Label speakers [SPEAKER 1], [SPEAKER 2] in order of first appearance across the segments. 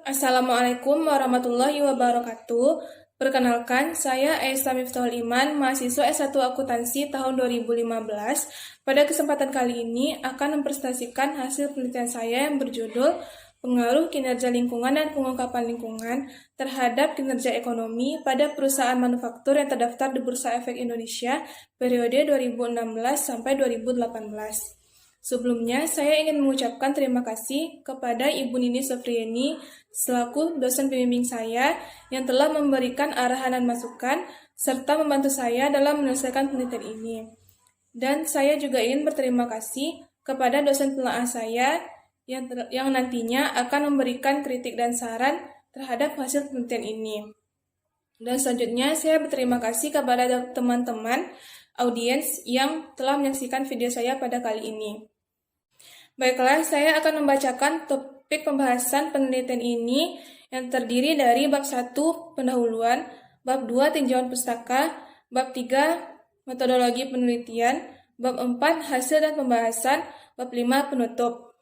[SPEAKER 1] Assalamualaikum warahmatullahi wabarakatuh. Perkenalkan, saya Aisyah Miftahul Iman, mahasiswa S1 Akuntansi tahun 2015. Pada kesempatan kali ini akan mempresentasikan hasil penelitian saya yang berjudul Pengaruh Kinerja Lingkungan dan Pengungkapan Lingkungan terhadap Kinerja Ekonomi pada Perusahaan Manufaktur yang terdaftar di Bursa Efek Indonesia periode 2016 sampai 2018. Sebelumnya, saya ingin mengucapkan terima kasih kepada Ibu Nini Sofrieni selaku dosen pembimbing saya yang telah memberikan arahan dan masukan serta membantu saya dalam menyelesaikan penelitian ini. Dan saya juga ingin berterima kasih kepada dosen penelaah saya yang nantinya akan memberikan kritik dan saran terhadap hasil penelitian ini. Dan selanjutnya, saya berterima kasih kepada teman-teman audiens yang telah menyaksikan video saya pada kali ini. Baiklah, saya akan membacakan topik pembahasan penelitian ini yang terdiri dari bab 1 pendahuluan, bab 2 tinjauan pustaka, bab 3 metodologi penelitian, bab 4 hasil dan pembahasan, bab 5 penutup.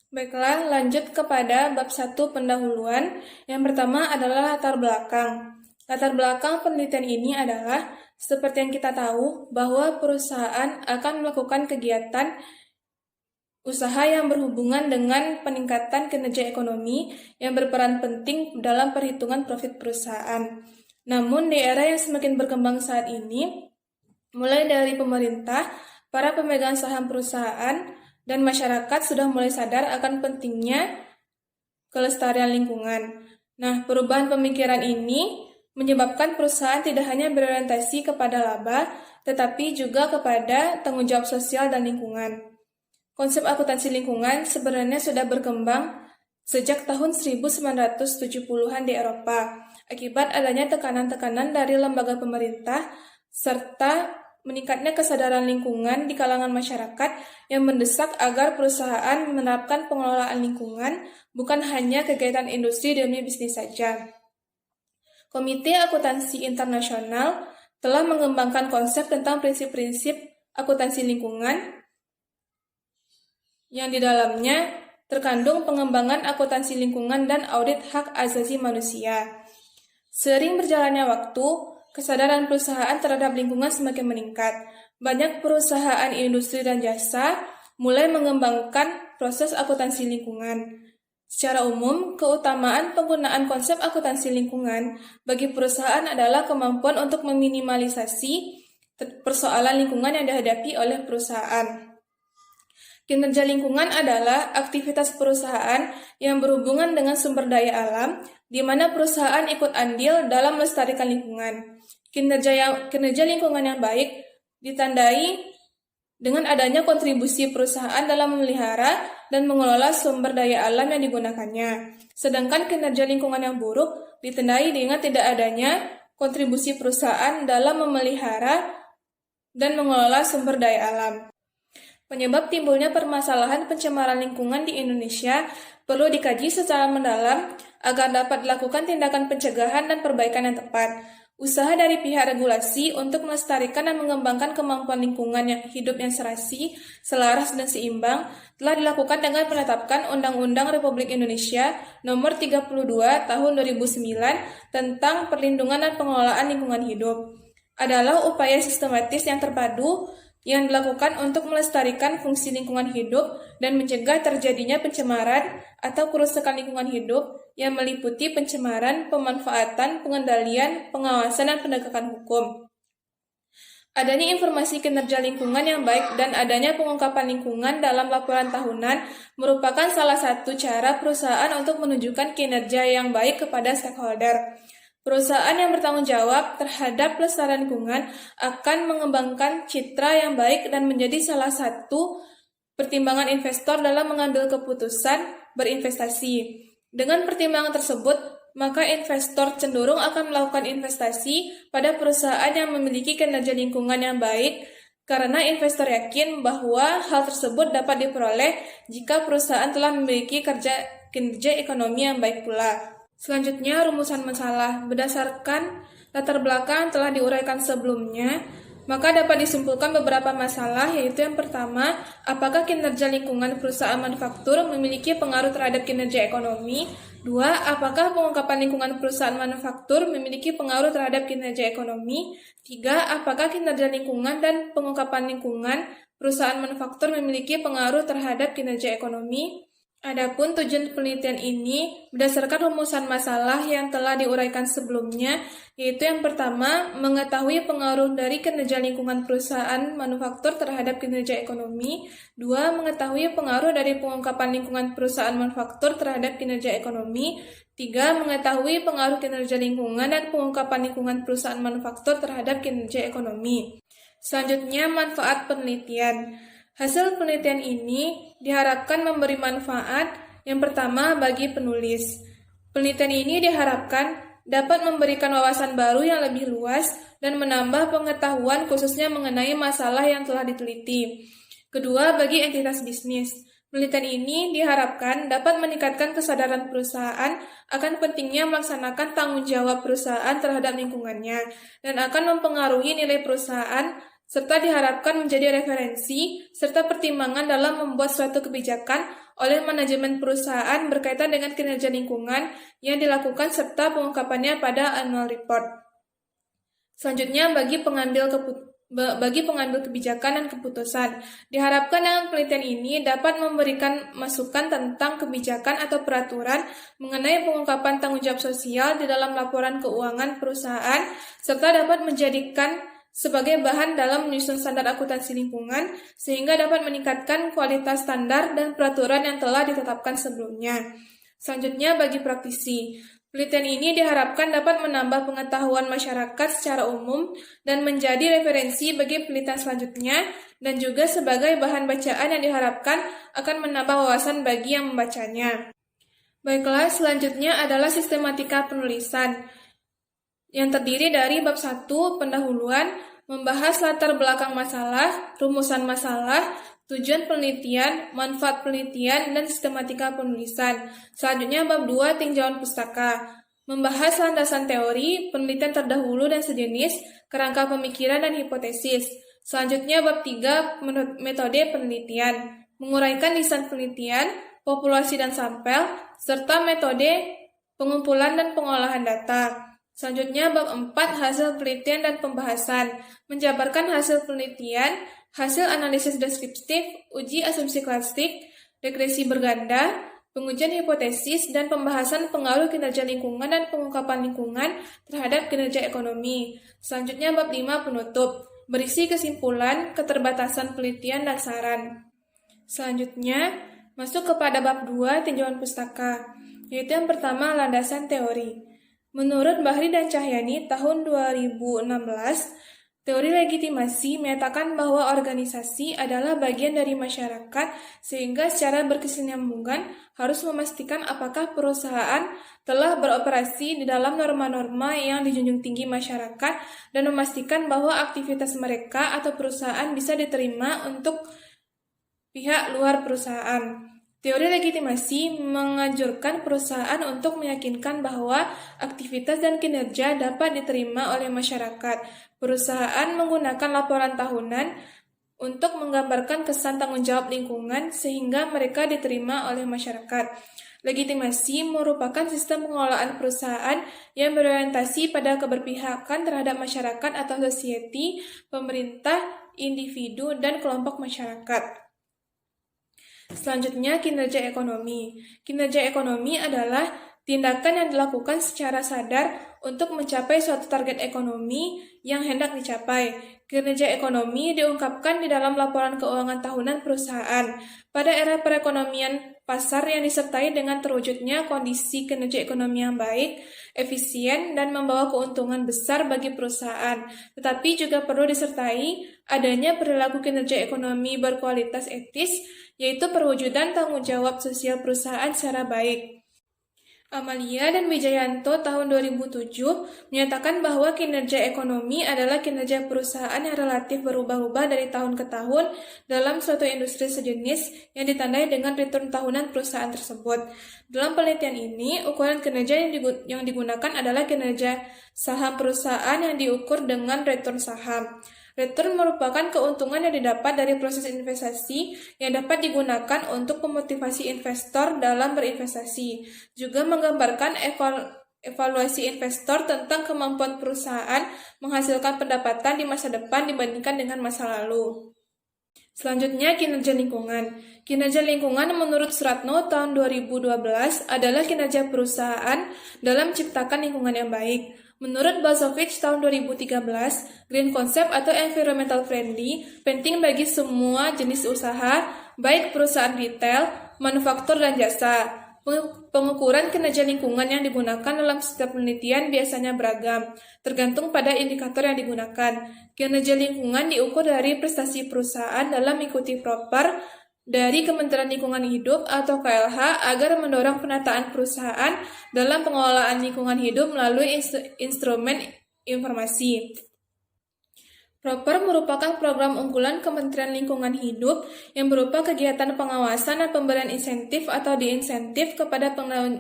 [SPEAKER 1] Baiklah, lanjut kepada bab 1 pendahuluan. Yang pertama adalah latar belakang. Latar belakang penelitian ini adalah seperti yang kita tahu bahwa perusahaan akan melakukan kegiatan usaha yang berhubungan dengan peningkatan kinerja ekonomi yang berperan penting dalam perhitungan profit perusahaan. Namun, di era yang semakin berkembang saat ini, mulai dari pemerintah, para pemegang saham perusahaan, dan masyarakat sudah mulai sadar akan pentingnya kelestarian lingkungan. Nah, perubahan pemikiran ini menyebabkan perusahaan tidak hanya berorientasi kepada laba, tetapi juga kepada tanggung jawab sosial dan lingkungan. Konsep akuntansi lingkungan sebenarnya sudah berkembang sejak tahun 1970-an di Eropa, akibat adanya tekanan-tekanan dari lembaga pemerintah, serta meningkatnya kesadaran lingkungan di kalangan masyarakat yang mendesak agar perusahaan menerapkan pengelolaan lingkungan, bukan hanya kegiatan industri demi bisnis saja. Komite Akuntansi Internasional telah mengembangkan konsep tentang prinsip-prinsip akuntansi lingkungan, yang di dalamnya terkandung pengembangan akuntansi lingkungan dan audit hak asasi manusia. Seiring berjalannya waktu, kesadaran perusahaan terhadap lingkungan semakin meningkat. Banyak perusahaan industri dan jasa mulai mengembangkan proses akuntansi lingkungan. Secara umum, keutamaan penggunaan konsep akuntansi lingkungan bagi perusahaan adalah kemampuan untuk meminimalisasi persoalan lingkungan yang dihadapi oleh perusahaan. Kinerja lingkungan adalah aktivitas perusahaan yang berhubungan dengan sumber daya alam, di mana perusahaan ikut andil dalam melestarikan lingkungan. Kinerja lingkungan yang baik ditandai dengan adanya kontribusi perusahaan dalam memelihara dan mengelola sumber daya alam yang digunakannya. Sedangkan kinerja lingkungan yang buruk ditandai dengan tidak adanya kontribusi perusahaan dalam memelihara dan mengelola sumber daya alam. Penyebab timbulnya permasalahan pencemaran lingkungan di Indonesia perlu dikaji secara mendalam agar dapat dilakukan tindakan pencegahan dan perbaikan yang tepat. Usaha dari pihak regulasi untuk melestarikan dan mengembangkan kemampuan lingkungan yang hidup yang serasi, selaras, dan seimbang telah dilakukan dengan menetapkan Undang-Undang Republik Indonesia Nomor 32 Tahun 2009 tentang Perlindungan dan Pengelolaan Lingkungan Hidup. Adalah upaya sistematis yang terpadu yang dilakukan untuk melestarikan fungsi lingkungan hidup dan mencegah terjadinya pencemaran atau kerusakan lingkungan hidup yang meliputi pencemaran, pemanfaatan, pengendalian, pengawasan, dan penegakan hukum. Adanya informasi kinerja lingkungan yang baik dan adanya pengungkapan lingkungan dalam laporan tahunan merupakan salah satu cara perusahaan untuk menunjukkan kinerja yang baik kepada stakeholder. Perusahaan yang bertanggung jawab terhadap pelestarian lingkungan akan mengembangkan citra yang baik dan menjadi salah satu pertimbangan investor dalam mengambil keputusan berinvestasi. Dengan pertimbangan tersebut, maka investor cenderung akan melakukan investasi pada perusahaan yang memiliki kinerja lingkungan yang baik karena investor yakin bahwa hal tersebut dapat diperoleh jika perusahaan telah memiliki kinerja ekonomi yang baik pula. Selanjutnya, rumusan masalah. Berdasarkan latar belakang telah diuraikan sebelumnya, Maka dapat disimpulkan beberapa masalah, yaitu yang pertama, apakah kinerja lingkungan perusahaan manufaktur memiliki pengaruh terhadap kinerja ekonomi? Dua, apakah pengungkapan lingkungan perusahaan manufaktur memiliki pengaruh terhadap kinerja ekonomi? Tiga, apakah kinerja lingkungan dan pengungkapan lingkungan perusahaan manufaktur memiliki pengaruh terhadap kinerja ekonomi? Adapun tujuan penelitian ini berdasarkan rumusan masalah yang telah diuraikan sebelumnya, yaitu yang pertama, mengetahui pengaruh dari kinerja lingkungan perusahaan manufaktur terhadap kinerja ekonomi. Dua, mengetahui pengaruh dari pengungkapan lingkungan perusahaan manufaktur terhadap kinerja ekonomi. Tiga, mengetahui pengaruh kinerja lingkungan dan pengungkapan lingkungan perusahaan manufaktur terhadap kinerja ekonomi. Selanjutnya, manfaat penelitian. Hasil penelitian ini diharapkan memberi manfaat yang pertama bagi penulis. Penelitian ini diharapkan dapat memberikan wawasan baru yang lebih luas dan menambah pengetahuan khususnya mengenai masalah yang telah diteliti. Kedua, bagi entitas bisnis. Penelitian ini diharapkan dapat meningkatkan kesadaran perusahaan akan pentingnya melaksanakan tanggung jawab perusahaan terhadap lingkungannya dan akan mempengaruhi nilai perusahaan serta diharapkan menjadi referensi serta pertimbangan dalam membuat suatu kebijakan oleh manajemen perusahaan berkaitan dengan kinerja lingkungan yang dilakukan serta pengungkapannya pada annual report. Selanjutnya, bagi pengambil kebijakan dan keputusan, diharapkan dengan penelitian ini dapat memberikan masukan tentang kebijakan atau peraturan mengenai pengungkapan tanggung jawab sosial di dalam laporan keuangan perusahaan serta dapat menjadikan sebagai bahan dalam menyusun standar akuntansi lingkungan, sehingga dapat meningkatkan kualitas standar dan peraturan yang telah ditetapkan sebelumnya. Selanjutnya, bagi praktisi, penelitian ini diharapkan dapat menambah pengetahuan masyarakat secara umum dan menjadi referensi bagi penelitian selanjutnya, dan juga sebagai bahan bacaan yang diharapkan akan menambah wawasan bagi yang membacanya. Baiklah, selanjutnya adalah sistematika penulisan, yang terdiri dari bab 1, pendahuluan, membahas latar belakang masalah, rumusan masalah, tujuan penelitian, manfaat penelitian, dan sistematika penulisan. Selanjutnya bab 2, tinjauan pustaka, membahas landasan teori, penelitian terdahulu dan sejenis, kerangka pemikiran dan hipotesis. Selanjutnya bab 3, metode penelitian, menguraikan lisan penelitian, populasi dan sampel, serta metode pengumpulan dan pengolahan data. Selanjutnya, bab 4, hasil penelitian dan pembahasan, menjabarkan hasil penelitian, hasil analisis deskriptif, uji asumsi klasik, regresi berganda, pengujian hipotesis, dan pembahasan pengaruh kinerja lingkungan dan pengungkapan lingkungan terhadap kinerja ekonomi. Selanjutnya, bab 5, penutup, berisi kesimpulan, keterbatasan penelitian, dan saran. Selanjutnya, masuk kepada bab 2, tinjauan pustaka, yaitu yang pertama, landasan teori. Menurut Bahri dan Cahyani tahun 2016, teori legitimasi menyatakan bahwa organisasi adalah bagian dari masyarakat sehingga secara berkesinambungan harus memastikan apakah perusahaan telah beroperasi di dalam norma-norma yang dijunjung tinggi masyarakat dan memastikan bahwa aktivitas mereka atau perusahaan bisa diterima untuk pihak luar perusahaan. Teori legitimasi menganjurkan perusahaan untuk meyakinkan bahwa aktivitas dan kinerja dapat diterima oleh masyarakat. Perusahaan menggunakan laporan tahunan untuk menggambarkan kesan tanggung jawab lingkungan sehingga mereka diterima oleh masyarakat. Legitimasi merupakan sistem pengelolaan perusahaan yang berorientasi pada keberpihakan terhadap masyarakat atau society, pemerintah, individu, dan kelompok masyarakat. Selanjutnya, kinerja ekonomi. Kinerja ekonomi adalah tindakan yang dilakukan secara sadar untuk mencapai suatu target ekonomi yang hendak dicapai. Kinerja ekonomi diungkapkan di dalam laporan keuangan tahunan perusahaan. Pada era perekonomian pasar yang disertai dengan terwujudnya kondisi kinerja ekonomi yang baik, efisien, dan membawa keuntungan besar bagi perusahaan. Tetapi juga perlu disertai adanya perilaku kinerja ekonomi berkualitas etis, yaitu perwujudan tanggung jawab sosial perusahaan secara baik. Amalia dan Wijayanto tahun 2007 menyatakan bahwa kinerja ekonomi adalah kinerja perusahaan yang relatif berubah-ubah dari tahun ke tahun dalam suatu industri sejenis yang ditandai dengan return tahunan perusahaan tersebut. Dalam penelitian ini, ukuran kinerja yang digunakan adalah kinerja saham perusahaan yang diukur dengan return saham. Return merupakan keuntungan yang didapat dari proses investasi yang dapat digunakan untuk memotivasi investor dalam berinvestasi. Juga menggambarkan evaluasi investor tentang kemampuan perusahaan menghasilkan pendapatan di masa depan dibandingkan dengan masa lalu. Selanjutnya, kinerja lingkungan. Kinerja lingkungan menurut Suratno tahun 2012 adalah kinerja perusahaan dalam menciptakan lingkungan yang baik. Menurut Bazovic tahun 2013, green concept atau environmental friendly penting bagi semua jenis usaha, baik perusahaan retail, manufaktur, dan jasa. Pengukuran kinerja lingkungan yang digunakan dalam setiap penelitian biasanya beragam, tergantung pada indikator yang digunakan. Kinerja lingkungan diukur dari prestasi perusahaan dalam mengikuti proper dari Kementerian Lingkungan Hidup atau KLH agar mendorong penataan perusahaan dalam pengelolaan lingkungan hidup melalui instrumen informasi. Proper merupakan program unggulan Kementerian Lingkungan Hidup yang berupa kegiatan pengawasan dan pemberian insentif atau diinsentif kepada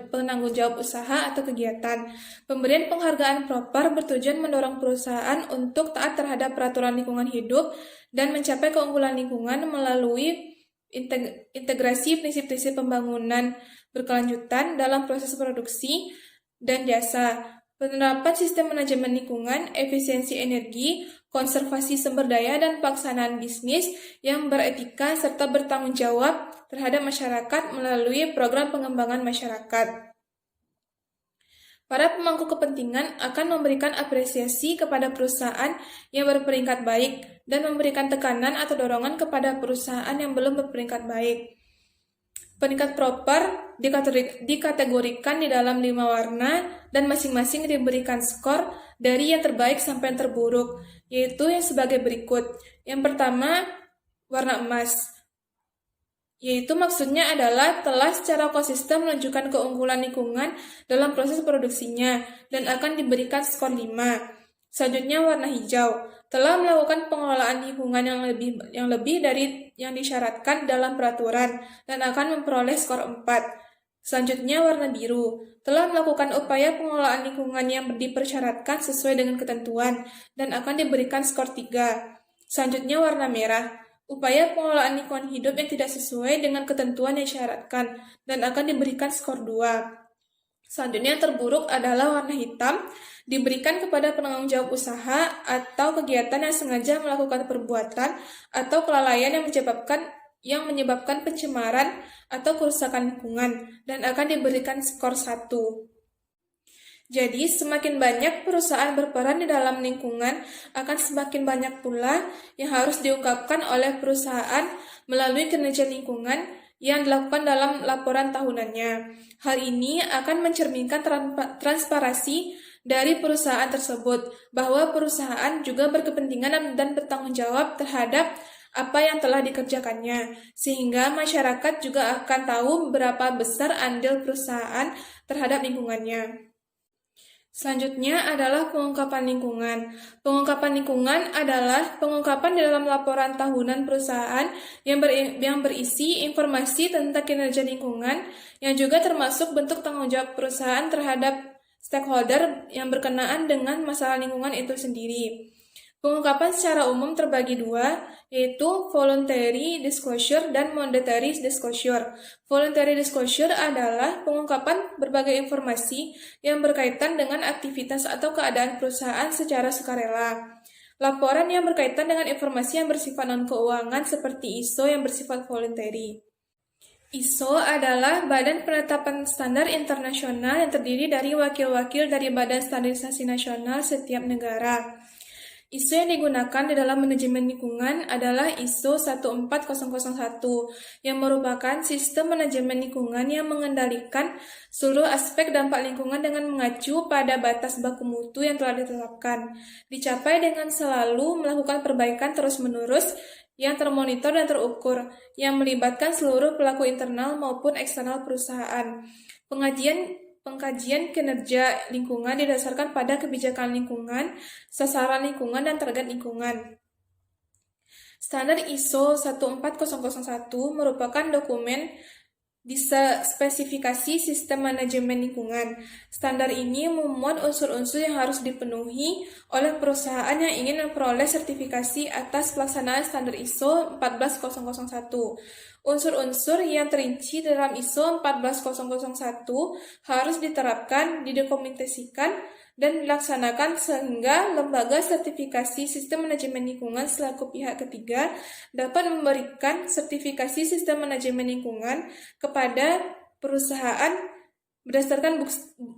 [SPEAKER 1] penanggung jawab usaha atau kegiatan. Pemberian penghargaan Proper bertujuan mendorong perusahaan untuk taat terhadap peraturan lingkungan hidup dan mencapai keunggulan lingkungan melalui integrasi prinsip-prinsip pembangunan berkelanjutan dalam proses produksi dan jasa. Penerapan sistem manajemen lingkungan, efisiensi energi, konservasi sumber daya, dan pelaksanaan bisnis yang beretika serta bertanggung jawab terhadap masyarakat melalui program pengembangan masyarakat. Para pemangku kepentingan akan memberikan apresiasi kepada perusahaan yang berperingkat baik dan memberikan tekanan atau dorongan kepada perusahaan yang belum berperingkat baik. Peringkat Proper dikategorikan di dalam 5 warna dan masing-masing diberikan skor dari yang terbaik sampai yang terburuk, yaitu yang sebagai berikut. Yang pertama, warna emas, yaitu maksudnya adalah telah secara konsisten menunjukkan keunggulan lingkungan dalam proses produksinya dan akan diberikan skor 5. Selanjutnya warna hijau, telah melakukan pengelolaan lingkungan yang lebih dari yang disyaratkan dalam peraturan dan akan memperoleh skor 4. Selanjutnya warna biru, telah melakukan upaya pengelolaan lingkungan yang dipersyaratkan sesuai dengan ketentuan dan akan diberikan skor 3. Selanjutnya warna merah, upaya pengelolaan lingkungan hidup yang tidak sesuai dengan ketentuan yang disyaratkan dan akan diberikan skor 2. Selanjutnya yang terburuk adalah warna hitam, diberikan kepada penanggung jawab usaha atau kegiatan yang sengaja melakukan perbuatan atau kelalaian yang menyebabkan pencemaran atau kerusakan lingkungan dan akan diberikan skor 1. Jadi, semakin banyak perusahaan berperan di dalam lingkungan, akan semakin banyak pula yang harus diungkapkan oleh perusahaan melalui kinerja lingkungan yang dilakukan dalam laporan tahunannya. Hal ini akan mencerminkan transparansi dari perusahaan tersebut, bahwa perusahaan juga berkepentingan dan bertanggung jawab terhadap apa yang telah dikerjakannya, sehingga masyarakat juga akan tahu berapa besar andil perusahaan terhadap lingkungannya. Selanjutnya adalah pengungkapan lingkungan. Pengungkapan lingkungan adalah pengungkapan di dalam laporan tahunan perusahaan yang berisi informasi tentang kinerja lingkungan yang juga termasuk bentuk tanggung jawab perusahaan terhadap stakeholder yang berkenaan dengan masalah lingkungan itu sendiri. Pengungkapan secara umum terbagi 2, yaitu voluntary disclosure dan mandatory disclosure. Voluntary disclosure adalah pengungkapan berbagai informasi yang berkaitan dengan aktivitas atau keadaan perusahaan secara sukarela. Laporan yang berkaitan dengan informasi yang bersifat non-keuangan seperti ISO yang bersifat voluntary. ISO adalah Badan Penetapan Standar Internasional yang terdiri dari wakil-wakil dari Badan Standarisasi Nasional setiap negara. ISO yang digunakan di dalam manajemen lingkungan adalah ISO 14001 yang merupakan sistem manajemen lingkungan yang mengendalikan seluruh aspek dampak lingkungan dengan mengacu pada batas baku mutu yang telah ditetapkan. Dicapai dengan selalu melakukan perbaikan terus-menerus yang termonitor dan terukur, yang melibatkan seluruh pelaku internal maupun eksternal perusahaan. Pengkajian kinerja lingkungan didasarkan pada kebijakan lingkungan, sasaran lingkungan, dan target lingkungan. Standar ISO 14001 merupakan dokumen Spesifikasi sistem manajemen lingkungan. Standar ini memuat unsur-unsur yang harus dipenuhi oleh perusahaan yang ingin memperoleh sertifikasi atas pelaksanaan standar ISO 14001. Unsur-unsur yang terinci dalam ISO 14001 harus diterapkan, didokumentasikan, dan dilaksanakan sehingga lembaga sertifikasi sistem manajemen lingkungan selaku pihak ketiga dapat memberikan sertifikasi sistem manajemen lingkungan kepada perusahaan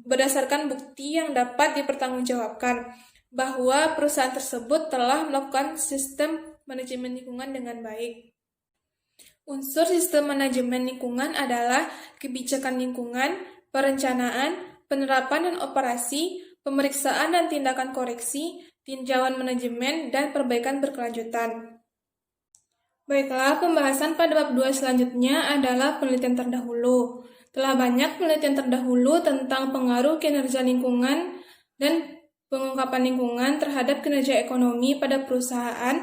[SPEAKER 1] berdasarkan bukti yang dapat dipertanggungjawabkan bahwa perusahaan tersebut telah melakukan sistem manajemen lingkungan dengan baik. Unsur sistem manajemen lingkungan adalah kebijakan lingkungan, perencanaan, penerapan dan operasi, pemeriksaan dan tindakan koreksi, tinjauan manajemen, dan perbaikan berkelanjutan. Baiklah, pembahasan pada bab 2 selanjutnya adalah penelitian terdahulu. Telah banyak penelitian terdahulu tentang pengaruh kinerja lingkungan dan pengungkapan lingkungan terhadap kinerja ekonomi pada perusahaan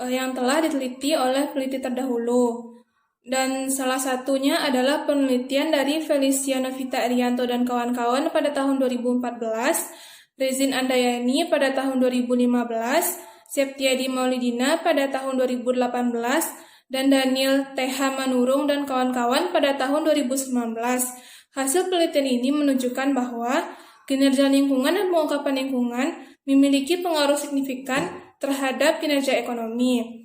[SPEAKER 1] yang telah diteliti oleh peneliti terdahulu. Dan salah satunya adalah penelitian dari Felicia Novita Irianto dan kawan-kawan pada tahun 2014, Rezin Andayani pada tahun 2015, Septiadi Maulidina pada tahun 2018, dan Daniel TH Manurung dan kawan-kawan pada tahun 2019. Hasil penelitian ini menunjukkan bahwa kinerja lingkungan dan pengungkapan lingkungan memiliki pengaruh signifikan terhadap kinerja ekonomi.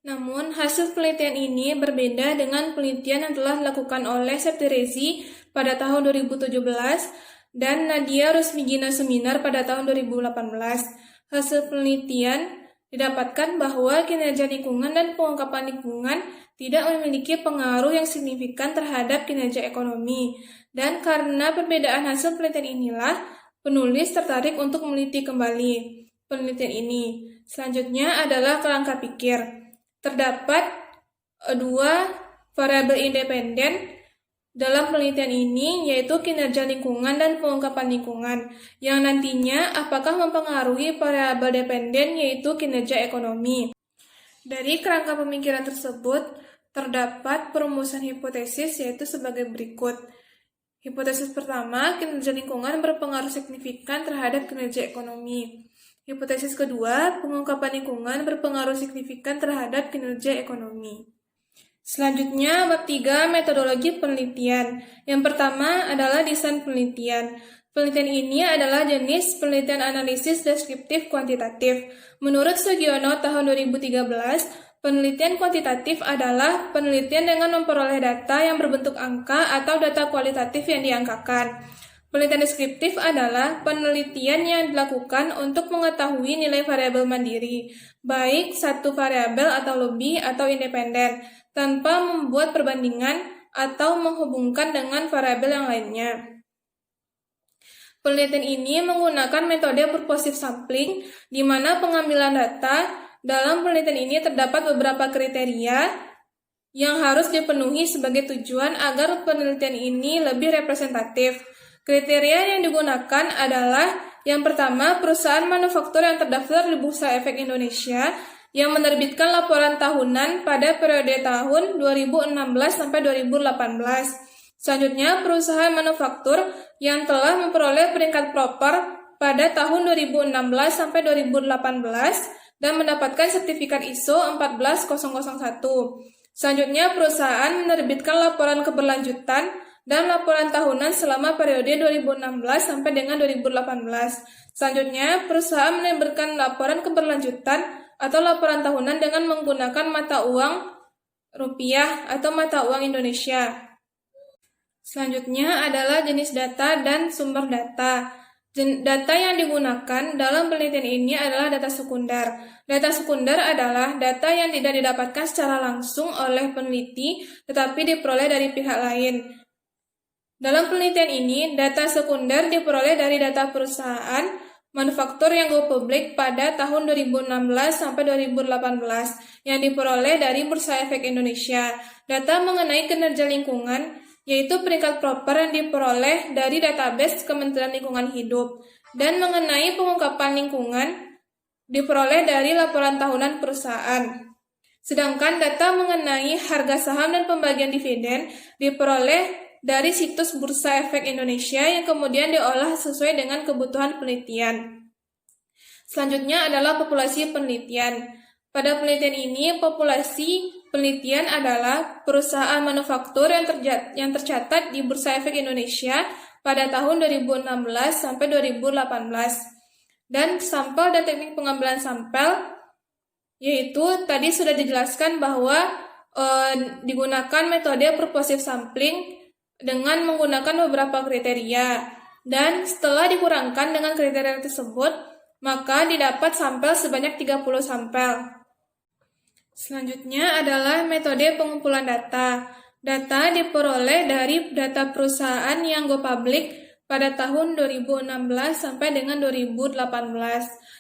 [SPEAKER 1] Namun, hasil penelitian ini berbeda dengan penelitian yang telah dilakukan oleh Septi Rezi pada tahun 2017 dan Nadia Rusmigina Seminar pada tahun 2018. Hasil penelitian didapatkan bahwa kinerja lingkungan dan pengungkapan lingkungan tidak memiliki pengaruh yang signifikan terhadap kinerja ekonomi. Dan karena perbedaan hasil penelitian inilah, penulis tertarik untuk meneliti kembali penelitian ini. Selanjutnya adalah kerangka pikir. Terdapat dua variabel independen dalam penelitian ini, yaitu kinerja lingkungan dan pengungkapan lingkungan, yang nantinya apakah mempengaruhi variabel dependen, yaitu kinerja ekonomi. Dari kerangka pemikiran tersebut, terdapat perumusan hipotesis, yaitu sebagai berikut. Hipotesis pertama, kinerja lingkungan berpengaruh signifikan terhadap kinerja ekonomi. Hipotesis kedua, pengungkapan lingkungan berpengaruh signifikan terhadap kinerja ekonomi. Selanjutnya, bab 3, metodologi penelitian. Yang pertama adalah desain penelitian. Penelitian ini adalah jenis penelitian analisis deskriptif kuantitatif. Menurut Sugiono tahun 2013, penelitian kuantitatif adalah penelitian dengan memperoleh data yang berbentuk angka atau data kualitatif yang diangkakan. Penelitian deskriptif adalah penelitian yang dilakukan untuk mengetahui nilai variabel mandiri, baik satu variabel atau lebih atau independen, tanpa membuat perbandingan atau menghubungkan dengan variabel yang lainnya. Penelitian ini menggunakan metode purposive sampling, di mana pengambilan data dalam penelitian ini terdapat beberapa kriteria yang harus dipenuhi sebagai tujuan agar penelitian ini lebih representatif. Kriteria yang digunakan adalah yang pertama, perusahaan manufaktur yang terdaftar di Bursa Efek Indonesia yang menerbitkan laporan tahunan pada periode tahun 2016 sampai 2018. Selanjutnya, perusahaan manufaktur yang telah memperoleh peringkat proper pada tahun 2016 sampai 2018 dan mendapatkan sertifikat ISO 14001. Selanjutnya, perusahaan menerbitkan laporan keberlanjutan dan laporan tahunan selama periode 2016 sampai dengan 2018. Selanjutnya, perusahaan menerbitkan laporan keberlanjutan atau laporan tahunan dengan menggunakan mata uang rupiah atau mata uang Indonesia. Selanjutnya adalah jenis data dan sumber data. Data yang digunakan dalam penelitian ini adalah data sekunder. Data sekunder adalah data yang tidak didapatkan secara langsung oleh peneliti, tetapi diperoleh dari pihak lain. Dalam penelitian ini, data sekunder diperoleh dari data perusahaan manufaktur yang go public pada tahun 2016 sampai 2018 yang diperoleh dari Bursa Efek Indonesia. Data mengenai kinerja lingkungan, yaitu peringkat proper yang diperoleh dari database Kementerian Lingkungan Hidup, dan mengenai pengungkapan lingkungan diperoleh dari laporan tahunan perusahaan. Sedangkan data mengenai harga saham dan pembagian dividen diperoleh dari situs Bursa Efek Indonesia yang kemudian diolah sesuai dengan kebutuhan penelitian. Selanjutnya adalah populasi penelitian. Pada penelitian ini, populasi penelitian adalah perusahaan manufaktur yang tercatat di Bursa Efek Indonesia pada tahun 2016 sampai 2018. Dan sampel dan teknik pengambilan sampel, yaitu tadi sudah dijelaskan bahwa digunakan metode purposive sampling dengan menggunakan beberapa kriteria. Dan setelah dikurangkan dengan kriteria tersebut, maka didapat sampel sebanyak 30 sampel. Selanjutnya adalah metode pengumpulan data. Data diperoleh dari data perusahaan yang go public pada tahun 2016 sampai dengan 2018.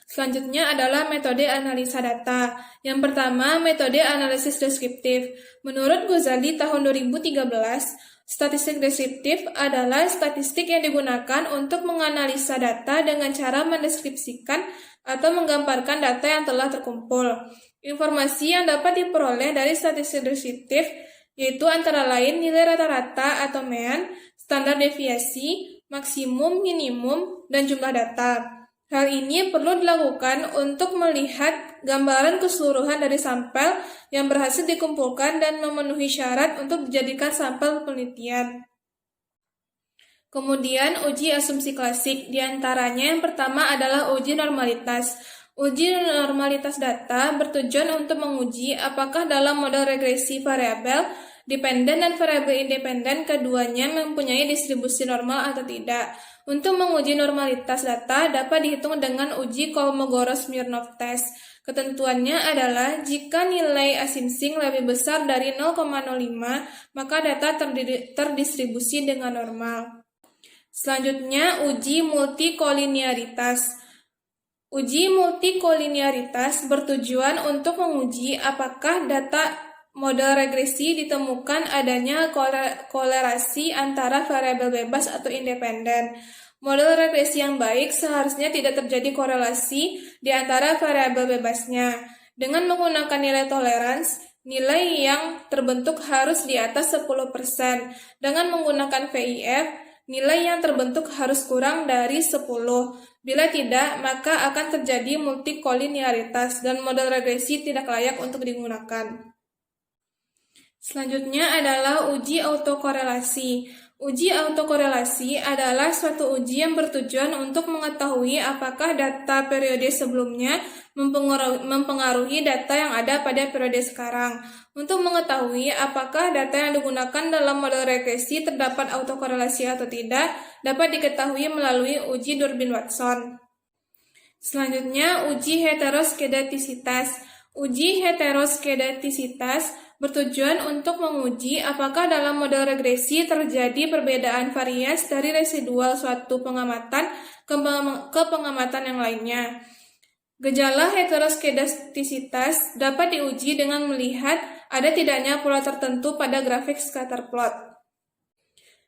[SPEAKER 1] Selanjutnya adalah metode analisa data. Yang pertama, metode analisis deskriptif. Menurut Ghazali tahun 2013, statistik deskriptif adalah statistik yang digunakan untuk menganalisa data dengan cara mendeskripsikan atau menggambarkan data yang telah terkumpul. Informasi yang dapat diperoleh dari statistik deskriptif yaitu antara lain nilai rata-rata atau mean, standar deviasi, maksimum, minimum, dan jumlah data. Hal ini perlu dilakukan untuk melihat gambaran keseluruhan dari sampel yang berhasil dikumpulkan dan memenuhi syarat untuk dijadikan sampel penelitian. Kemudian uji asumsi klasik, diantaranya yang pertama adalah uji normalitas. Uji normalitas data bertujuan untuk menguji apakah dalam model regresi variabel dependen dan variabel independen keduanya mempunyai distribusi normal atau tidak. Untuk menguji normalitas data dapat dihitung dengan uji Kolmogorov-Smirnov test. Ketentuannya adalah jika nilai Asinsing lebih besar dari 0,05, maka data terdistribusi dengan normal. Selanjutnya, uji multikolinearitas. Uji multikolinearitas bertujuan untuk menguji apakah data model regresi ditemukan adanya kolerasi antara variabel bebas atau independen. Model regresi yang baik seharusnya tidak terjadi korelasi di antara variabel bebasnya. Dengan menggunakan nilai tolerans, nilai yang terbentuk harus di atas 10%. Dengan menggunakan VIF, nilai yang terbentuk harus kurang dari 10. Bila tidak, maka akan terjadi multikolinearitas dan model regresi tidak layak untuk digunakan. Selanjutnya adalah uji autokorelasi. Uji autokorelasi adalah suatu uji yang bertujuan untuk mengetahui apakah data periode sebelumnya mempengaruhi data yang ada pada periode sekarang. Untuk mengetahui apakah data yang digunakan dalam model regresi terdapat autokorelasi atau tidak, dapat diketahui melalui uji Durbin-Watson. Selanjutnya, uji heteroskedastisitas. Uji heteroskedastisitas bertujuan untuk menguji apakah dalam model regresi terjadi perbedaan varies dari residual suatu pengamatan ke pengamatan yang lainnya. Gejala heteroskedastisitas dapat diuji dengan melihat ada tidaknya pola tertentu pada grafik scatter plot.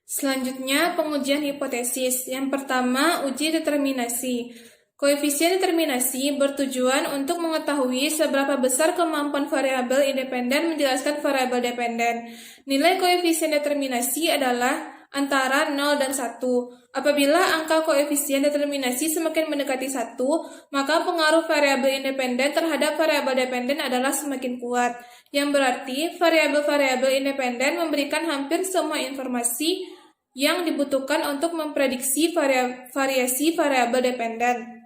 [SPEAKER 1] Selanjutnya, pengujian hipotesis. Yang pertama, uji determinasi. Koefisien determinasi bertujuan untuk mengetahui seberapa besar kemampuan variabel independen menjelaskan variabel dependen. Nilai koefisien determinasi adalah antara 0 dan 1. Apabila angka koefisien determinasi semakin mendekati 1, maka pengaruh variabel independen terhadap variabel dependen adalah semakin kuat, yang berarti variabel-variabel independen memberikan hampir semua informasi yang dibutuhkan untuk memprediksi variasi variabel dependen.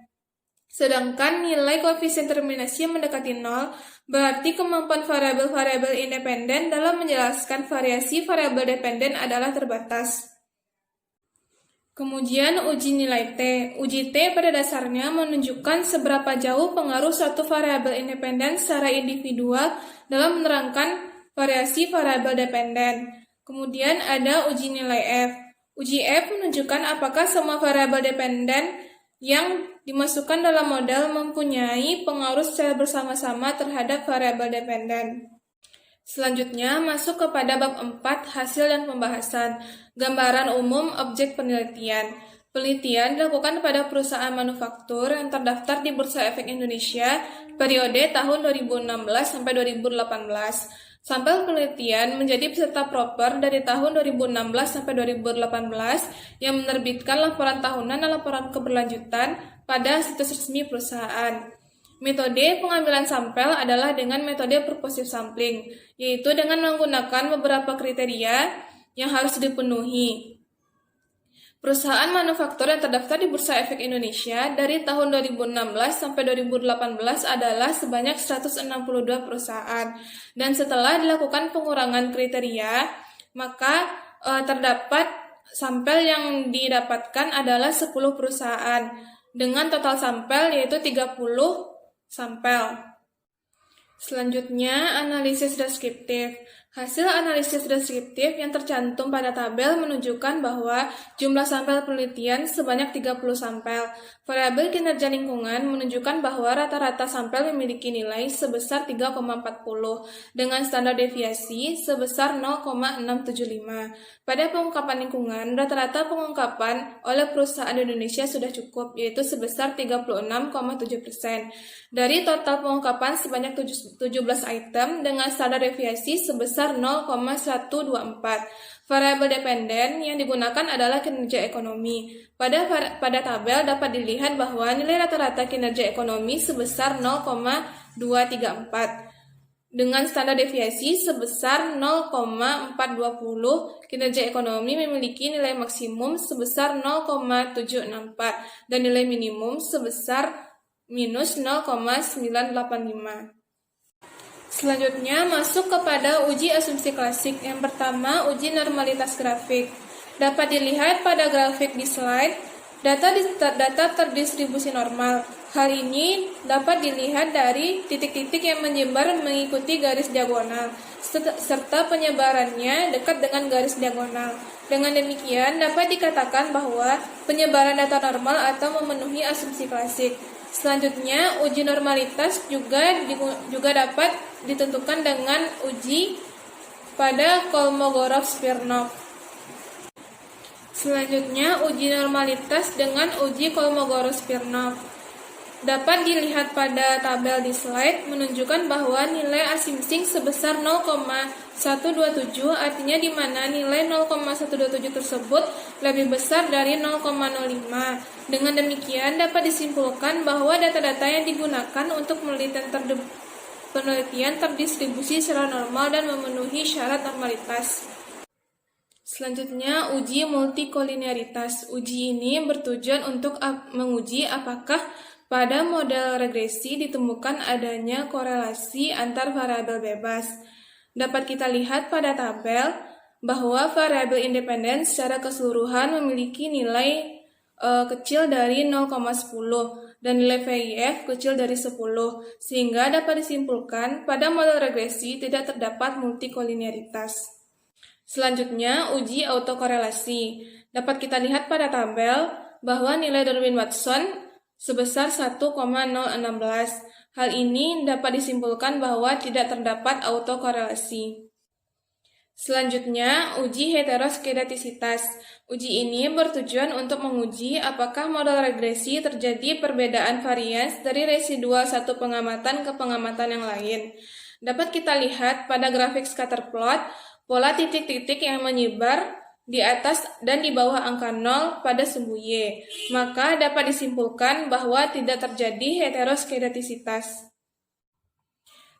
[SPEAKER 1] Sedangkan nilai koefisien determinasi yang mendekati 0 berarti kemampuan variabel-variabel independen dalam menjelaskan variasi variabel dependen adalah terbatas. Kemudian uji nilai T. Uji T pada dasarnya menunjukkan seberapa jauh pengaruh suatu variabel independen secara individual dalam menerangkan variasi variabel dependen. Kemudian ada uji nilai F. Uji F menunjukkan apakah semua variabel dependen yang dimasukkan dalam model mempunyai pengaruh secara bersama-sama terhadap variabel dependen. Selanjutnya, masuk kepada bab 4, hasil dan pembahasan. Gambaran umum objek penelitian. Penelitian dilakukan pada perusahaan manufaktur yang terdaftar di Bursa Efek Indonesia periode tahun 2016 sampai 2018. Sampel penelitian menjadi peserta proper dari tahun 2016 sampai 2018 yang menerbitkan laporan tahunan dan laporan keberlanjutan pada situs resmi perusahaan. Metode pengambilan sampel adalah dengan metode purposive sampling, yaitu dengan menggunakan beberapa kriteria yang harus dipenuhi. Perusahaan manufaktur yang terdaftar di Bursa Efek Indonesia dari tahun 2016 sampai 2018 adalah sebanyak 162 perusahaan. Dan setelah dilakukan pengurangan kriteria, maka terdapat sampel yang didapatkan adalah 10 perusahaan dengan total sampel yaitu 30 sampel. Selanjutnya, analisis deskriptif. Hasil analisis deskriptif yang tercantum pada tabel menunjukkan bahwa jumlah sampel penelitian sebanyak 30 sampel. Variabel kinerja lingkungan menunjukkan bahwa rata-rata sampel memiliki nilai sebesar 3,40 dengan standar deviasi sebesar 0,675. Pada pengungkapan lingkungan, rata-rata pengungkapan oleh perusahaan di Indonesia sudah cukup, yaitu sebesar 36,7%. Dari total pengungkapan sebanyak 17 item dengan standar deviasi sebesar 0,124. Variabel dependen yang digunakan adalah kinerja ekonomi. Pada tabel dapat dilihat bahwa nilai rata-rata kinerja ekonomi sebesar 0,234. Dengan standar deviasi sebesar 0,420, kinerja ekonomi memiliki nilai maksimum sebesar 0,764 dan nilai minimum sebesar minus 0,985. Selanjutnya masuk kepada uji asumsi klasik. Yang pertama, uji normalitas grafik. Dapat dilihat pada grafik di slide, data terdistribusi normal. Hal ini dapat dilihat dari titik-titik yang menyebar mengikuti garis diagonal, serta penyebarannya dekat dengan garis diagonal. Dengan demikian, dapat dikatakan bahwa penyebaran data normal atau memenuhi asumsi klasik. Selanjutnya, uji normalitas juga dapat ditentukan dengan uji pada Kolmogorov-Smirnov. Selanjutnya, uji normalitas dengan uji Kolmogorov-Smirnov. Dapat dilihat pada tabel di slide menunjukkan bahwa nilai asumsi sebesar 0,127, artinya di mana nilai 0,127 tersebut lebih besar dari 0,05. Dengan demikian dapat disimpulkan bahwa data-data yang digunakan untuk penelitian terdistribusi secara normal dan memenuhi syarat normalitas. Selanjutnya, uji multikolinearitas. Uji ini bertujuan untuk menguji apakah pada model regresi ditemukan adanya korelasi antar variabel bebas. Dapat kita lihat pada tabel bahwa variabel independen secara keseluruhan memiliki nilai kecil dari 0,10 dan nilai VIF kecil dari 10, sehingga dapat disimpulkan pada model regresi tidak terdapat multikolinearitas. Selanjutnya, uji autokorelasi. Dapat kita lihat pada tabel bahwa nilai Darwin-Watson sebesar 1,016. Hal ini dapat disimpulkan bahwa tidak terdapat autokorelasi. Selanjutnya, uji heteroskedastisitas. Uji ini bertujuan untuk menguji apakah model regresi terjadi perbedaan varians dari residual satu pengamatan ke pengamatan yang lain. Dapat kita lihat pada grafik scatter plot, pola titik-titik yang menyebar di atas dan di bawah angka 0 pada sumbu Y, maka dapat disimpulkan bahwa tidak terjadi heteroskedastisitas.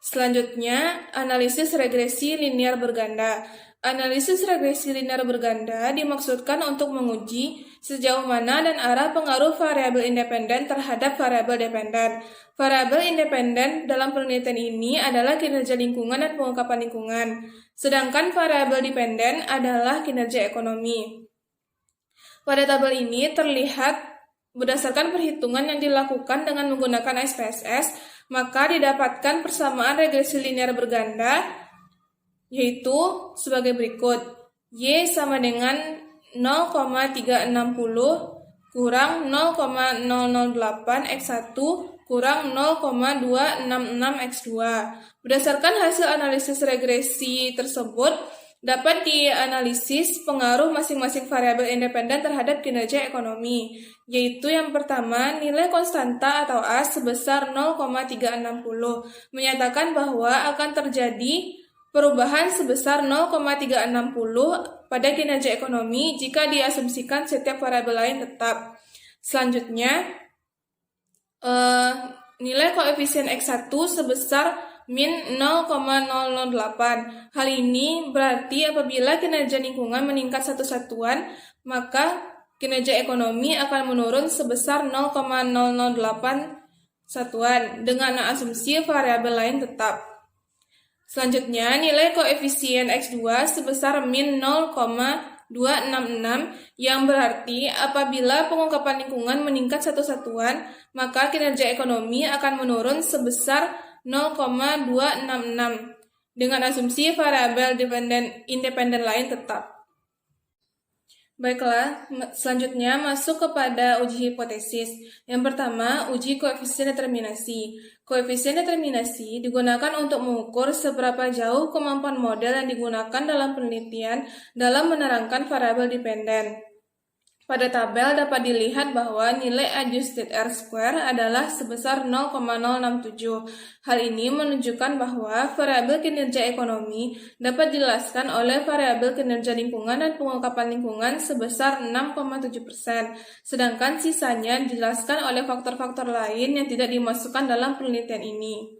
[SPEAKER 1] Selanjutnya, analisis regresi linear berganda. Analisis regresi linear berganda dimaksudkan untuk menguji sejauh mana dan arah pengaruh variabel independen terhadap variabel dependen. Variabel independen dalam penelitian ini adalah kinerja lingkungan dan pengungkapan lingkungan, sedangkan variabel dependen adalah kinerja ekonomi. Pada tabel ini terlihat berdasarkan perhitungan yang dilakukan dengan menggunakan SPSS, maka didapatkan persamaan regresi linear berganda, yaitu sebagai berikut. Y sama dengan 0,360 kurang 0,008 X1 kurang 0,266 X2. Berdasarkan hasil analisis regresi tersebut, Dapat dianalisis pengaruh masing-masing variabel independen terhadap kinerja ekonomi, yaitu yang pertama, nilai konstanta atau A sebesar 0,360, menyatakan bahwa akan terjadi perubahan sebesar 0,360 pada kinerja ekonomi jika diasumsikan setiap variabel lain tetap. Selanjutnya, nilai koefisien X1 sebesar min 0,008. Hal ini berarti apabila kinerja lingkungan meningkat satu satuan, maka kinerja ekonomi akan menurun sebesar 0,008 satuan dengan asumsi variabel lain tetap. Selanjutnya, nilai koefisien X2 sebesar min 0,266 yang berarti apabila pengungkapan lingkungan meningkat satu satuan, maka kinerja ekonomi akan menurun sebesar 0,266 dengan asumsi variabel independen lain tetap. Baiklah, selanjutnya masuk kepada uji hipotesis. Yang pertama, uji koefisien determinasi. Koefisien determinasi digunakan untuk mengukur seberapa jauh kemampuan model yang digunakan dalam penelitian dalam menerangkan variabel dependen. Pada tabel dapat dilihat bahwa nilai adjusted R-square adalah sebesar 0,067. Hal ini menunjukkan bahwa variabel kinerja ekonomi dapat dijelaskan oleh variabel kinerja lingkungan dan pengungkapan lingkungan sebesar 6,7%, sedangkan sisanya dijelaskan oleh faktor-faktor lain yang tidak dimasukkan dalam penelitian ini.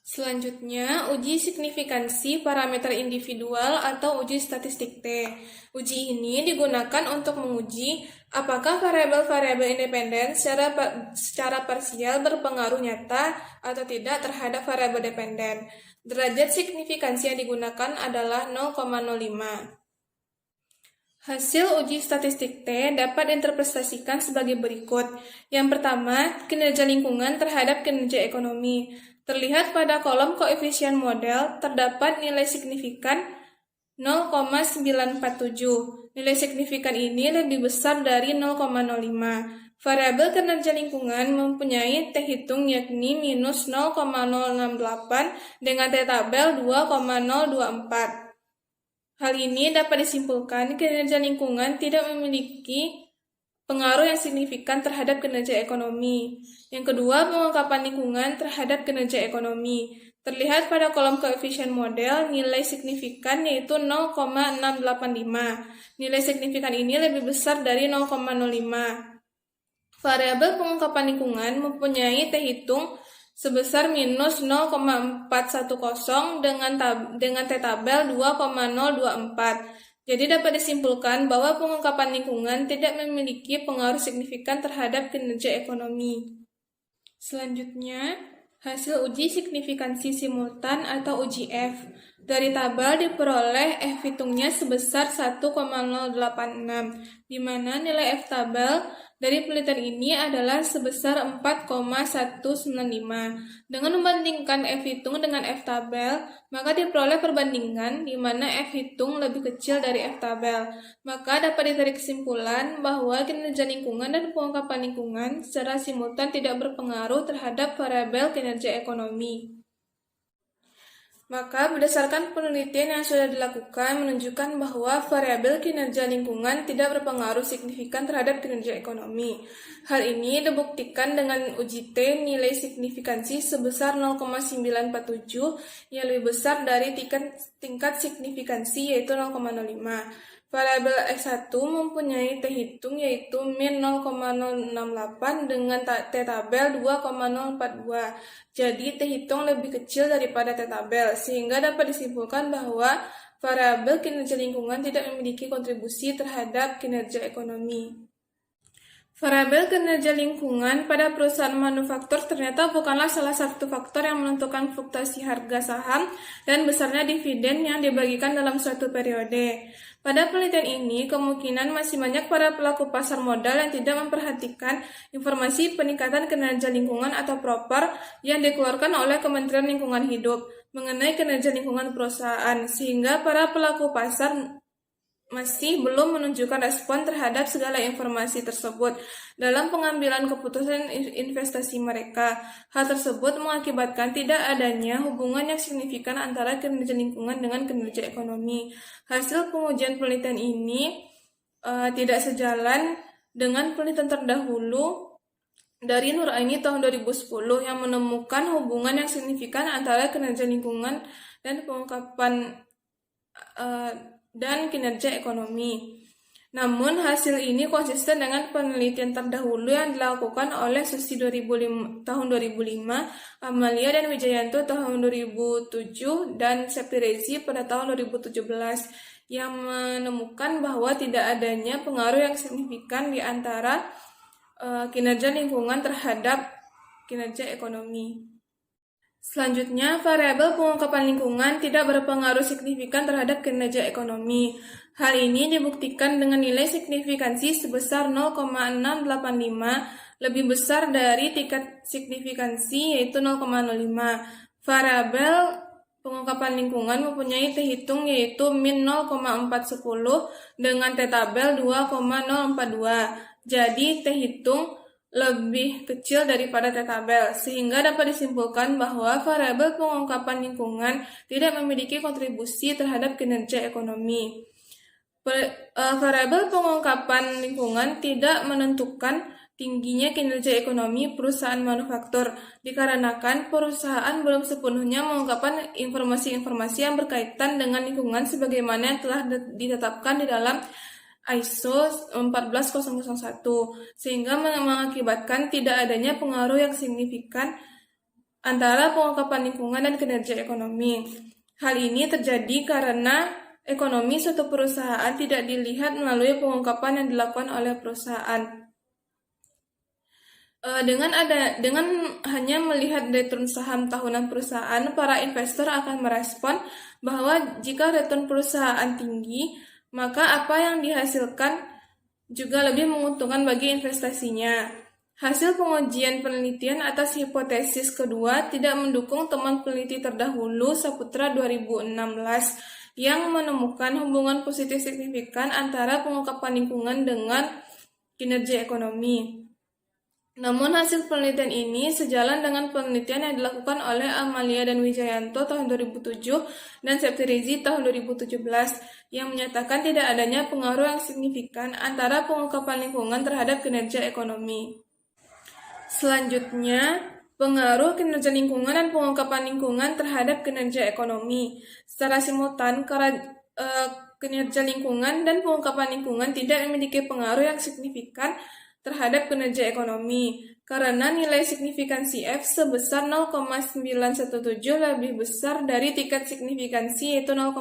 [SPEAKER 1] Selanjutnya, uji signifikansi parameter individual atau uji statistik T. Uji ini digunakan untuk menguji apakah variabel-variabel independen secara parsial berpengaruh nyata atau tidak terhadap variabel dependen. Derajat signifikansi yang digunakan adalah 0,05. Hasil uji statistik T dapat diinterpretasikan sebagai berikut. Yang pertama, kinerja lingkungan terhadap kinerja ekonomi. Terlihat pada kolom koefisien model terdapat nilai signifikan 0,947. Nilai signifikan ini lebih besar dari 0,05. Variabel kinerja lingkungan mempunyai T hitung yakni minus 0,068 dengan T tabel 2,024. Hal ini dapat disimpulkan kinerja lingkungan tidak memiliki pengaruh yang signifikan terhadap kinerja ekonomi. Yang kedua, pengungkapan lingkungan terhadap kinerja ekonomi. Terlihat pada kolom koefisien model nilai signifikan yaitu 0,685. Nilai signifikan ini lebih besar dari 0,05. Variabel pengungkapan lingkungan mempunyai T hitung sebesar minus 0,410 dengan T tabel 2,024. Jadi dapat disimpulkan bahwa pengungkapan lingkungan tidak memiliki pengaruh signifikan terhadap kinerja ekonomi. Selanjutnya, hasil uji signifikansi simultan atau uji F. Dari tabel diperoleh F hitungnya sebesar 1,086, di mana nilai F tabel dari penelitian ini adalah sebesar 4,195. Dengan membandingkan F hitung dengan F tabel, maka diperoleh perbandingan di mana F hitung lebih kecil dari F tabel. Maka dapat ditarik kesimpulan bahwa kinerja lingkungan dan pengungkapan lingkungan secara simultan tidak berpengaruh terhadap variabel kinerja ekonomi. Maka berdasarkan penelitian yang sudah dilakukan menunjukkan bahwa variabel kinerja lingkungan tidak berpengaruh signifikan terhadap kinerja ekonomi. Hal ini dibuktikan dengan uji T nilai signifikansi sebesar 0,947 yang lebih besar dari tingkat signifikansi yaitu 0,05. Variabel X1 mempunyai T hitung yaitu min 0,068 dengan T tabel 2,042. Jadi T hitung lebih kecil daripada T tabel, sehingga dapat disimpulkan bahwa variabel kinerja lingkungan tidak memiliki kontribusi terhadap kinerja ekonomi. Variabel kinerja lingkungan pada perusahaan manufaktur ternyata bukanlah salah satu faktor yang menentukan fluktuasi harga saham dan besarnya dividen yang dibagikan dalam suatu periode. Pada penelitian ini, kemungkinan masih banyak para pelaku pasar modal yang tidak memperhatikan informasi peningkatan kinerja lingkungan atau PROPER yang dikeluarkan oleh Kementerian Lingkungan Hidup mengenai kinerja lingkungan perusahaan, sehingga para pelaku pasar masih belum menunjukkan respon terhadap segala informasi tersebut dalam pengambilan keputusan investasi mereka. Hal tersebut mengakibatkan tidak adanya hubungan yang signifikan antara kinerja lingkungan dengan kinerja ekonomi. Hasil pengujian penelitian ini tidak sejalan dengan penelitian terdahulu dari Nuraini tahun 2010 yang menemukan hubungan yang signifikan antara kinerja lingkungan dan dan kinerja ekonomi. Namun, hasil ini konsisten dengan penelitian terdahulu yang dilakukan oleh Susi tahun 2005, Amalia dan Wijayanto tahun 2007, dan Septirezi pada tahun 2017, yang menemukan bahwa tidak adanya pengaruh yang signifikan di antara kinerja lingkungan terhadap kinerja ekonomi. Selanjutnya, variabel pengungkapan lingkungan tidak berpengaruh signifikan terhadap kinerja ekonomi. Hal ini dibuktikan dengan nilai signifikansi sebesar 0,685, lebih besar dari tingkat signifikansi yaitu 0,05. Variabel pengungkapan lingkungan mempunyai T hitung yaitu min 0,410 dengan T tabel 2,042. Jadi T hitung lebih kecil daripada T tabel, sehingga dapat disimpulkan bahwa variabel pengungkapan lingkungan tidak memiliki kontribusi terhadap kinerja ekonomi. Variabel pengungkapan lingkungan tidak menentukan tingginya kinerja ekonomi perusahaan manufaktur, dikarenakan perusahaan belum sepenuhnya mengungkapkan informasi-informasi yang berkaitan dengan lingkungan sebagaimana yang telah ditetapkan di dalam ISO 14001, sehingga mengakibatkan tidak adanya pengaruh yang signifikan antara pengungkapan lingkungan dan kinerja ekonomi. Hal ini terjadi karena ekonomi suatu perusahaan tidak dilihat melalui pengungkapan yang dilakukan oleh perusahaan. Dengan hanya melihat return saham tahunan perusahaan, para investor akan merespon bahwa jika return perusahaan tinggi, maka apa yang dihasilkan juga lebih menguntungkan bagi investasinya. Hasil pengujian penelitian atas hipotesis kedua tidak mendukung teman peneliti terdahulu Saputra 2016 yang menemukan hubungan positif signifikan antara pengungkapan lingkungan dengan kinerja ekonomi. Namun hasil penelitian ini sejalan dengan penelitian yang dilakukan oleh Amalia dan Wijayanto tahun 2007 dan Septirezi tahun 2017 yang menyatakan tidak adanya pengaruh yang signifikan antara pengungkapan lingkungan terhadap kinerja ekonomi. Selanjutnya, pengaruh kinerja lingkungan dan pengungkapan lingkungan terhadap kinerja ekonomi. Secara simultan, kinerja lingkungan dan pengungkapan lingkungan tidak memiliki pengaruh yang signifikan terhadap kinerja ekonomi, karena nilai signifikansi F sebesar 0,917 lebih besar dari tingkat signifikansi yaitu 0,05.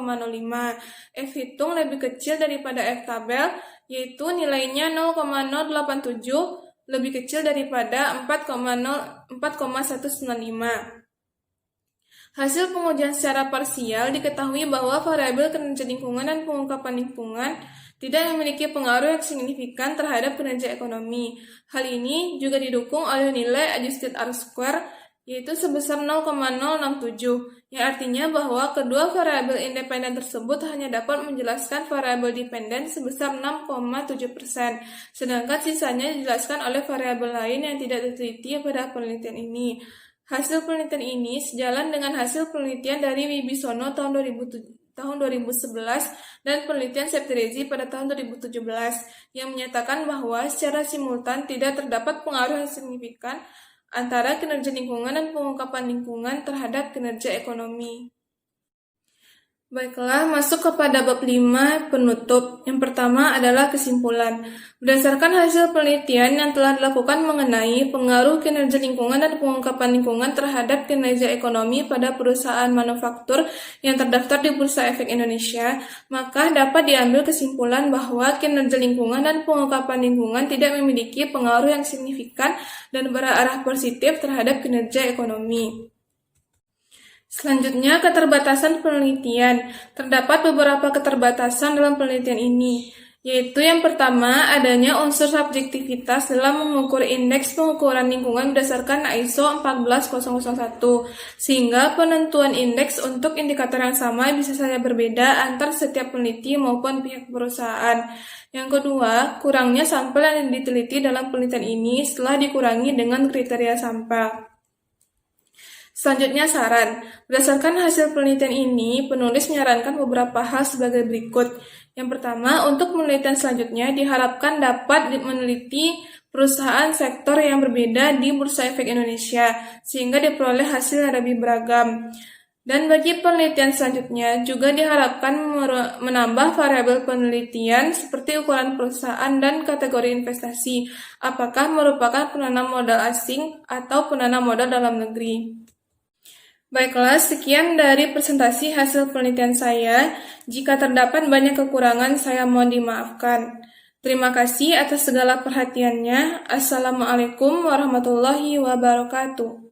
[SPEAKER 1] F hitung lebih kecil daripada F tabel, yaitu nilainya 0,087 lebih kecil daripada 4,195. Hasil pengujian secara parsial diketahui bahwa variabel kinerja lingkungan dan pengungkapan lingkungan tidak memiliki pengaruh yang signifikan terhadap kinerja ekonomi. Hal ini juga didukung oleh nilai adjusted R-square, yaitu sebesar 0,067, yang artinya bahwa kedua variabel independen tersebut hanya dapat menjelaskan variabel dependen sebesar 6,7%, sedangkan sisanya dijelaskan oleh variabel lain yang tidak diteliti pada penelitian ini. Hasil penelitian ini sejalan dengan hasil penelitian dari Wibisono tahun 2011 dan penelitian Septirezi pada tahun 2017 yang menyatakan bahwa secara simultan tidak terdapat pengaruh yang signifikan antara kinerja lingkungan dan pengungkapan lingkungan terhadap kinerja ekonomi. Baiklah, masuk kepada bab 5 penutup. Yang pertama adalah kesimpulan. Berdasarkan hasil penelitian yang telah dilakukan mengenai pengaruh kinerja lingkungan dan pengungkapan lingkungan terhadap kinerja ekonomi pada perusahaan manufaktur yang terdaftar di Bursa Efek Indonesia, maka dapat diambil kesimpulan bahwa kinerja lingkungan dan pengungkapan lingkungan tidak memiliki pengaruh yang signifikan dan berarah positif terhadap kinerja ekonomi. Selanjutnya, keterbatasan penelitian. Terdapat beberapa keterbatasan dalam penelitian ini. Yaitu yang pertama, adanya unsur subjektivitas dalam mengukur indeks pengukuran lingkungan berdasarkan ISO 14001, sehingga penentuan indeks untuk indikator yang sama bisa saja berbeda antar setiap peneliti maupun pihak perusahaan. Yang kedua, kurangnya sampel yang diteliti dalam penelitian ini setelah dikurangi dengan kriteria sampel. Selanjutnya saran. Berdasarkan hasil penelitian ini, penulis menyarankan beberapa hal sebagai berikut. Yang pertama, untuk penelitian selanjutnya diharapkan dapat meneliti perusahaan sektor yang berbeda di Bursa Efek Indonesia, sehingga diperoleh hasil yang lebih beragam. Dan bagi penelitian selanjutnya, juga diharapkan menambah variabel penelitian seperti ukuran perusahaan dan kategori investasi, apakah merupakan penanam modal asing atau penanam modal dalam negeri. Baiklah, sekian dari presentasi hasil penelitian saya. Jika terdapat banyak kekurangan, saya mohon dimaafkan. Terima kasih atas segala perhatiannya. Assalamualaikum warahmatullahi wabarakatuh.